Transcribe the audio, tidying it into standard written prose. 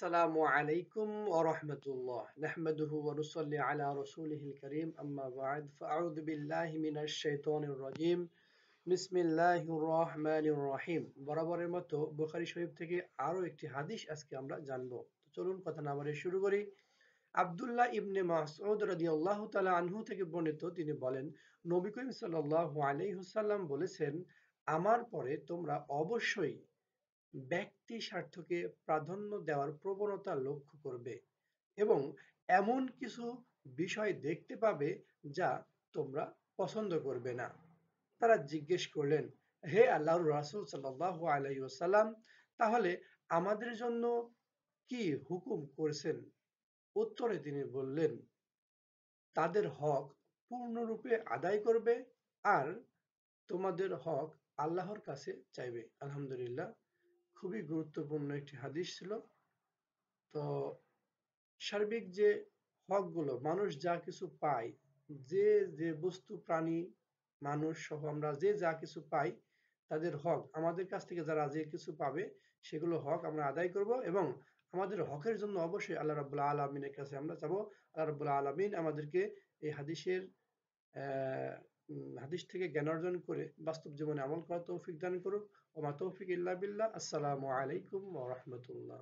আসসালামু আলাইকুম ওয়া রাহমাতুল্লাহ নাহমাদুহু ওয়া নুসাল্লি আলা রাসূলিহিল কারীম আম্মা বা'দ ফাআউযু বিল্লাহি মিনাশ শাইতানির রাজীম বিসমিল্লাহির রহমানির রহিম বরাবরের মতো বুখারী শরীফ থেকে আরো একটি হাদিস আজকে আমরা জানব। তো চলুন কথা না বাড়িয়ে শুরু করি। আব্দুল্লাহ ইবনে মাসউদ রাদিয়াল্লাহু তাআলা আনহু থেকে বর্ণিত, তিনি বলেন, নবী করিম সাল্লাল্লাহু আলাইহি ওয়াসাল্লাম বলেছেন, আমার পরে তোমরা অবশ্যই ব্যক্তি স্বার্থকে প্রাধান্য দেওয়ার প্রবণতা লক্ষ্য করবে এবং এমন কিছু বিষয় দেখতে পাবে যা তোমরা পছন্দ করবে না। তারা জিজ্ঞেস করলেন, হে আল্লাহর রাসূল সাল্লাল্লাহু আলাইহি ওয়াসাল্লাম, তাহলে আমাদের জন্য কি হুকুম করেছেন? উত্তরে তিনি বললেন, তাদের হক পূর্ণরূপে আদায় করবে আর তোমাদের হক আল্লাহর কাছে চাইবে। আলহামদুলিল্লাহ, খুবই গুরুত্বপূর্ণ একটি হাদিস ছিল। তো সার্বিক যে হকগুলো মানুষ যা কিছু পায়, যে যে বস্তু প্রাণী মানুষ সহ আমরা যে যা কিছু পাই, তাদের হক আমাদের কাছ থেকে যারা যে কিছু পাবে সেগুলো হক আমরা আদায় করব এবং আমাদের হকের জন্য অবশ্যই আল্লাহ রাব্বুল আলামিনের কাছে আমরা চাবো। আল্লাহ রাব্বুল আলামিন আমাদেরকে এই হাদিস থেকে জ্ঞান অর্জন করে বাস্তব জীবনে আমল করার তৌফিক দান করুক। ওমা তৌফিক ইল্লা বিল্লাহ। আসসালামু আলাইকুম ওয়া রাহমাতুল্লাহ।